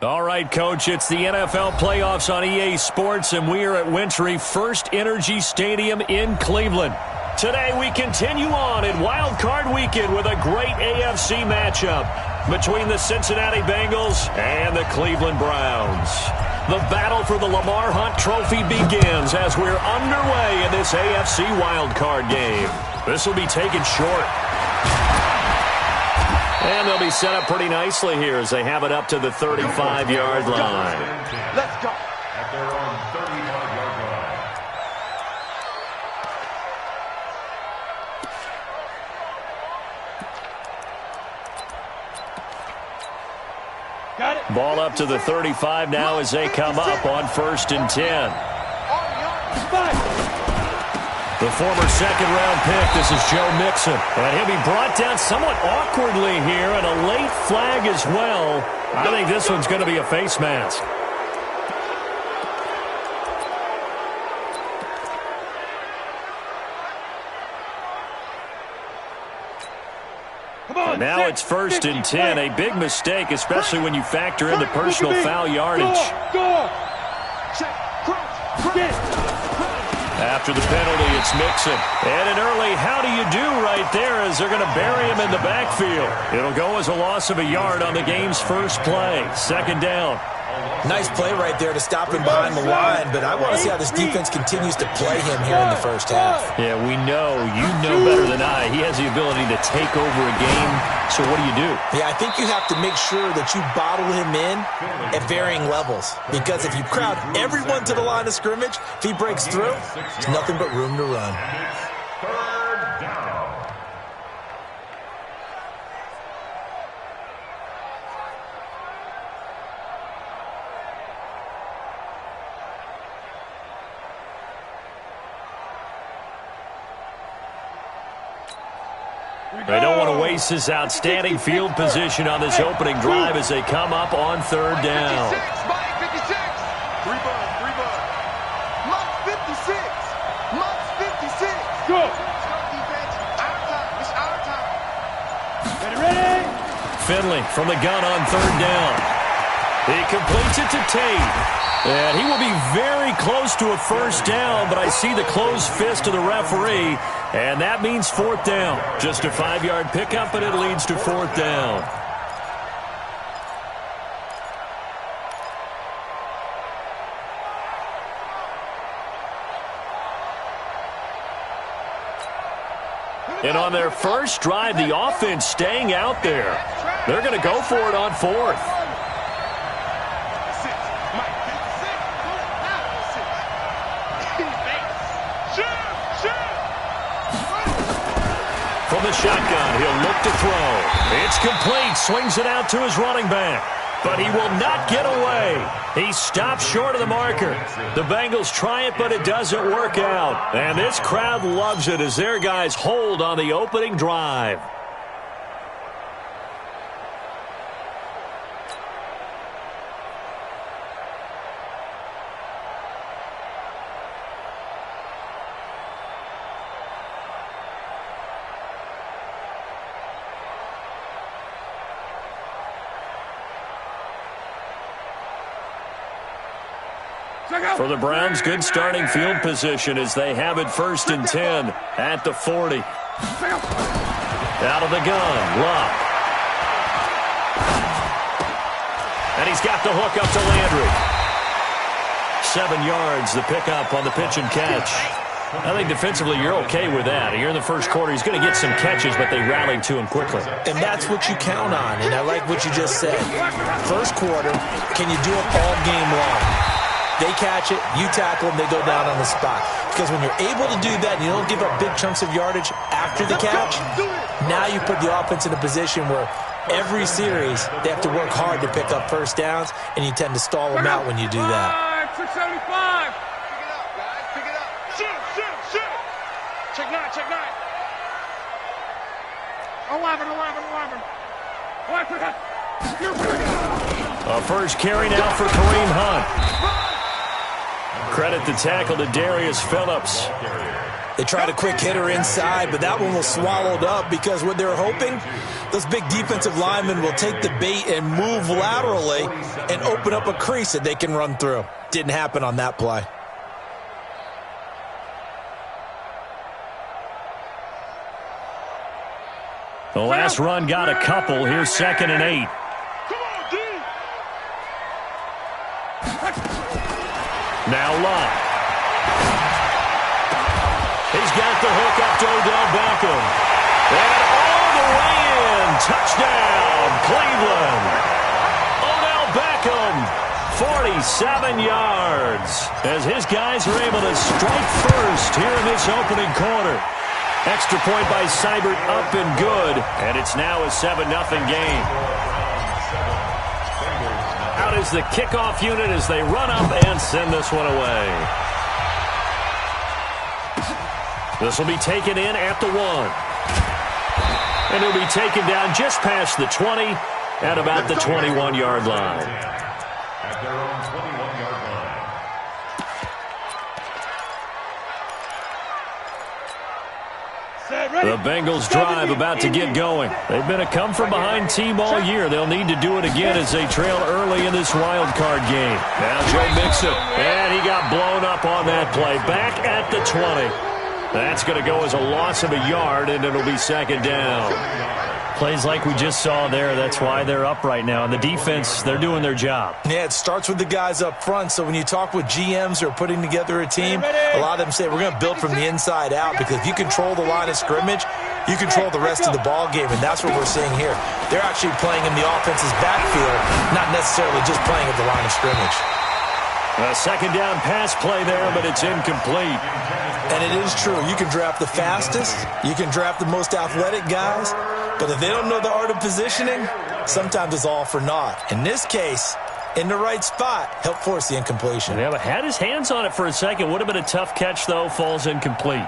All right, Coach, it's the NFL playoffs on EA Sports, and we are at Wintry First Energy Stadium in Cleveland. Today, we continue on in Wild Card Weekend with a great AFC matchup between the Cincinnati Bengals and the Cleveland Browns. The battle for the Lamar Hunt Trophy begins as we're underway in this AFC Wild Card game. This will be taken short. And they'll be set up pretty nicely here as they have it up to the 35-yard line. Let's go. At their own 35-yard line. Got it. Ball up to the 35 now as they come up on 1st and 10. The former second-round pick, this is Joe Mixon. And he'll be brought down somewhat awkwardly here, and a late flag as well. I think this one's going to be a face mask. And now it's 1st and 10, a big mistake, especially when you factor in the personal foul yardage. After the penalty, it's Mixon. And an early how do you do right there as they're going to bury him in the backfield. It'll go as a loss of a yard on the game's first play. 2nd down. Nice play right there to stop him behind the line, but I want to see how this defense continues to play him here in the first half. Yeah, we know. You know better than I. He has the ability to take over a game. So what do? Yeah, I think you have to make sure that you bottle him in at varying levels, because if you crowd everyone to the line of scrimmage, if he breaks through, there's nothing but room to run. Third down. They don't want to waste this outstanding field position on this opening drive as they come up on 3rd down. 56. 3 bud. Mike 56. Mike 56. Go. Defense. Our time. It's our time. Ready? Finley from the gun on 3rd down. He completes it to Tate. And he will be very close to a first down, but I see the closed fist of the referee, and that means 4th down. Just a 5-yard pickup, and it leads to 4th down. And on their first drive, the offense staying out there. They're going to go for it on 4th. From the shotgun, he'll look to throw. It's complete. Swings it out to his running back. But he will not get away. He stops short of the marker. The Bengals try it, but it doesn't work out. And this crowd loves it as their guys hold on the opening drive. For the Browns, good starting field position as they have it 1st and 10 at the 40. Out of the gun, Luck. And he's got the hook up to Landry. 7 yards, the pickup on the pitch and catch. I think defensively you're okay with that. Here in the first quarter, he's going to get some catches, but they rallied to him quickly. And that's what you count on, and I like what you just said. First quarter, can you do it all game long? They catch it, you tackle them, they go down on the spot. Because when you're able to do that and you don't give up big chunks of yardage after the catch, now you put the offense in a position where every series they have to work hard to pick up first downs, and you tend to stall them out when you do that. 675. Pick it up, guys. Pick it up. Shoot. Check 9. 11. A first carry now for Kareem Hunt. Credit the tackle to Darius Phillips. They tried a quick hitter inside, but that one was swallowed up because what they were hoping, those big defensive linemen will take the bait and move laterally and open up a crease that they can run through. Didn't happen on that play. The last run got a couple. Here's 2nd and 8. Now Love. He's got the hook up to Odell Beckham. And all the way in. Touchdown, Cleveland. Odell Beckham, 47 yards. As his guys are able to strike first here in this opening quarter. Extra point by Seibert, up and good. And it's now a 7-0 game. Out is the kickoff unit as they run up and send this one away. This will be taken in at the 1. And he'll be taken down just past the 20 at about the 21-yard line. At their own 21-yard line. The Bengals drive about to get going. They've been a come-from-behind team all year. They'll need to do it again as they trail early in this wild card game. Now Joe Mixon, and he got blown up on that play. Back at the 20. That's going to go as a loss of a yard, and it'll be 2nd down. Plays like we just saw there. That's why they're up right now. And the defense, they're doing their job. Yeah, it starts with the guys up front. So when you talk with GMs who are putting together a team, a lot of them say we're going to build from the inside out, because if you control the line of scrimmage, you control the rest of the ball game, and that's what we're seeing here. They're actually playing in the offense's backfield, not necessarily just playing at the line of scrimmage. A 2nd down pass play there, but it's incomplete. And it is true. You can draft the fastest. You can draft the most athletic guys. But if they don't know the art of positioning, sometimes it's all for naught. In this case, in the right spot, help force the incompletion. Yeah, but had his hands on it for a second. Would have been a tough catch, though. Falls incomplete.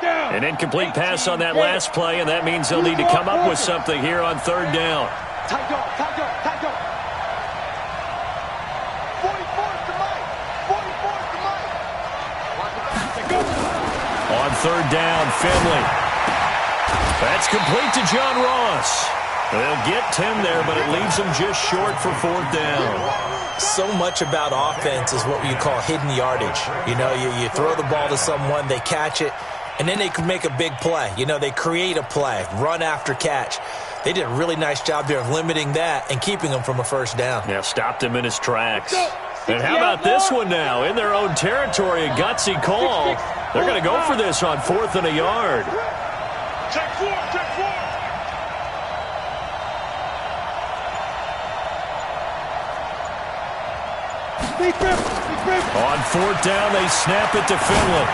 An incomplete pass on that last play, and that means they'll need to come up with something here on 3rd down. On 3rd down, Finley. That's complete to John Ross. They'll get 10 there, but it leaves them just short for 4th down. So much about offense is what you call hidden yardage. You know, you throw the ball to someone, they catch it, and then they can make a big play. You know, they create a play, run after catch. They did a really nice job there of limiting that and keeping him from a 1st down. Yeah, stopped him in his tracks. And how about this one now? In their own territory, a gutsy call. They're going to go for this on 4th and a yard. Check 4, check 4. On 4th down, they snap it to Finley.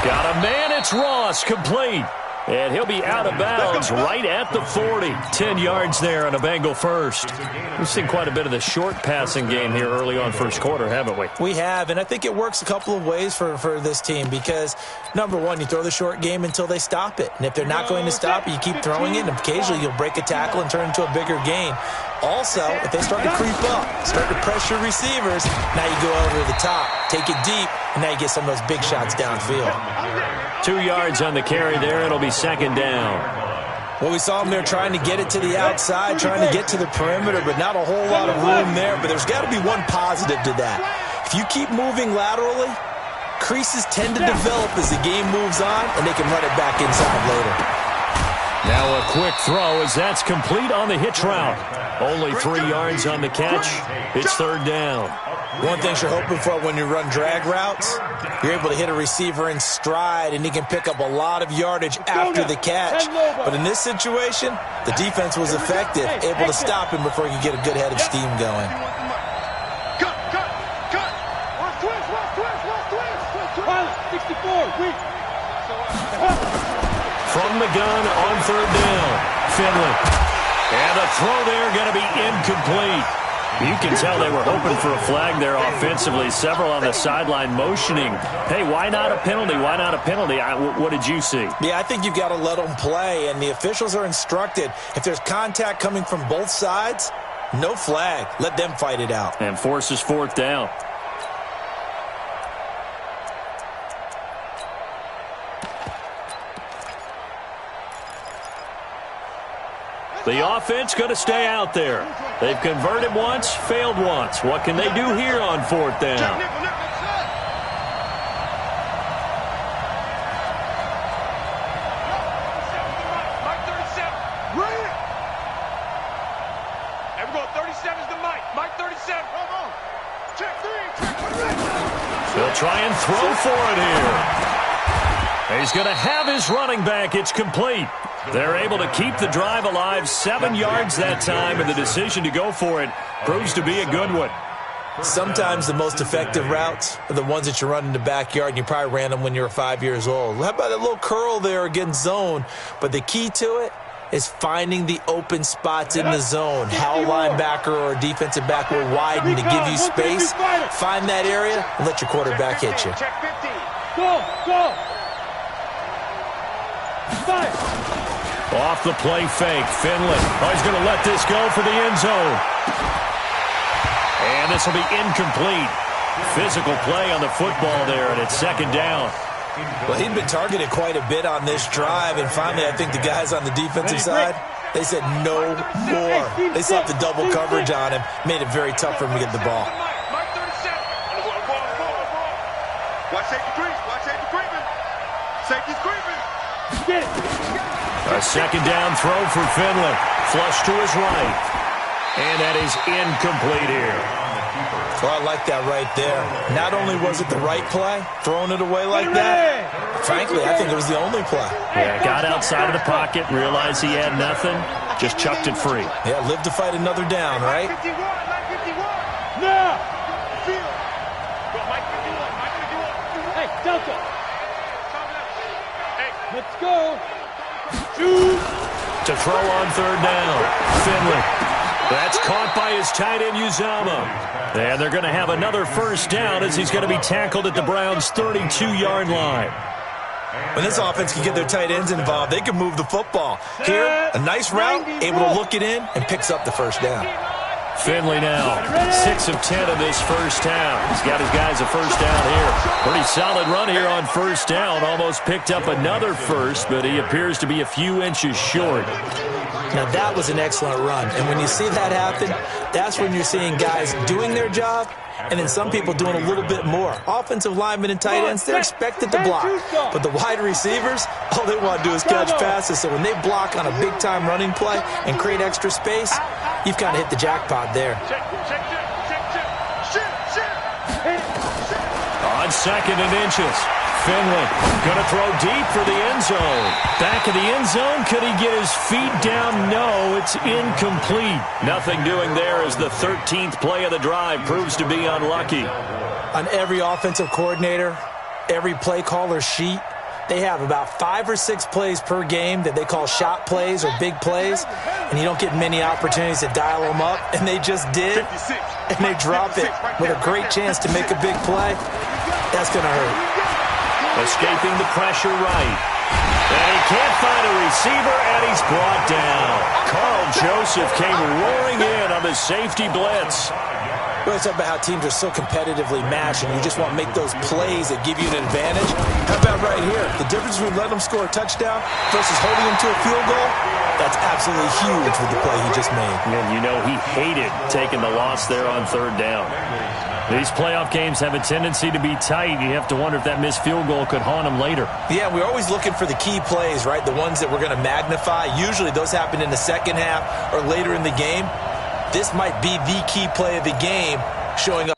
Got a man, it's Ross, complete. And he'll be out of bounds right at the 40. 10 yards there on a Bengal first. We've seen quite a bit of the short passing game here early on 1st quarter, haven't we? We have, and I think it works a couple of ways for this team because, number one, you throw the short game until they stop it. And if they're not going to stop it, you keep throwing it, and occasionally you'll break a tackle and turn it into a bigger gain. Also, if they start to creep up, start to pressure receivers, now you go over the top, take it deep, and now you get some of those big shots downfield. 2 yards on the carry there. It'll be 2nd down. Well, we saw them there trying to get it to the outside, trying to get to the perimeter, but not a whole lot of room there. But there's got to be one positive to that. If you keep moving laterally, creases tend to develop as the game moves on, and they can run it back inside later. Now a quick throw as that's complete on the hitch route. Only 3 yards on the catch. It's 3rd down. One thing you're hoping for when you run drag routes, you're able to hit a receiver in stride, and he can pick up a lot of yardage after the catch. But in this situation, the defense was effective, able to stop him before he could get a good head of steam going. Cut. 64, weak. From the gun on 3rd down, Finley. And a throw there going to be incomplete. You can tell they were hoping for a flag there offensively. Several on the sideline motioning. Hey, why not a penalty? Why not a penalty? What did you see? Yeah, I think you've got to let them play, and the officials are instructed. If there's contact coming from both sides, no flag. Let them fight it out. And forces 4th down. The offense going to stay out there. They've converted once, failed once. What can they do here on 4th down? They'll try and throw for it here. He's going to have his running back. It's complete. They're able to keep the drive alive, 7 yards that time, and the decision to go for it proves to be a good one. Sometimes the most effective routes are the ones that you run in the backyard, and you probably ran them when you were 5 years old. How about a little curl there against zone? But the key to it is finding the open spots in the zone. How a linebacker or a defensive back will widen to give you space. Find that area and let your quarterback hit you. Go. Off the play fake, Finley. Oh, he's going to let this go for the end zone. And this will be incomplete. Physical play on the football there, and it's 2nd down. Well, he'd been targeted quite a bit on this drive, and finally I think the guys on the defensive side, they said no more. They slapped the double coverage on him, made it very tough for him to get the ball. Watch safety creeping. Safety's creeping. A 2nd down throw for Finley. Flush to his right. And that is incomplete here. Well, I like that right there. Not only was it the right play, throwing it away like that, frankly, I think it was the only play. Yeah, got outside of the pocket, realized he had nothing, just chucked it free. Yeah, live to fight another down, right? Now! Hey, Delta! Let's go! Shoot! To throw on 3rd down, Finley. That's caught by his tight end, Uzama. And they're going to have another 1st down as he's going to be tackled at the Browns' 32-yard line. When this offense can get their tight ends involved, they can move the football. Here, a nice route, able to look it in, and picks up the 1st down. Finley now, 6 of 10 of this 1st down. He's got his guys a 1st down here. Pretty solid run here on 1st down. Almost picked up another 1st, but he appears to be a few inches short. Now, that was an excellent run. And when you see that happen, that's when you're seeing guys doing their job and then some people doing a little bit more. Offensive linemen and tight ends, they're expected to block. But the wide receivers, all they want to do is catch passes. So when they block on a big-time running play and create extra space, you've kind of hit the jackpot there. On 2nd and inches. Finley going to throw deep for the end zone. Back of the end zone. Could he get his feet down? No, it's incomplete. Nothing doing there as the 13th play of the drive proves to be unlucky. On every offensive coordinator, every play caller sheet, they have about 5 or 6 plays per game that they call shot plays or big plays, and you don't get many opportunities to dial them up, and they just did, and they drop it with a great chance to make a big play. That's going to hurt. Escaping the pressure right. And he can't find a receiver, and he's brought down. Carl Joseph came roaring in on the safety blitz. We always talk about how teams are so competitively matched, and you just want to make those plays that give you an advantage. How about right here? The difference between letting them score a touchdown versus holding them to a field goal, that's absolutely huge with the play he just made. And you know he hated taking the loss there on 3rd down. These playoff games have a tendency to be tight. You have to wonder if that missed field goal could haunt him later. Yeah, we're always looking for the key plays, right? The ones that we're going to magnify. Usually those happen in the second half or later in the game. This might be the key play of the game, showing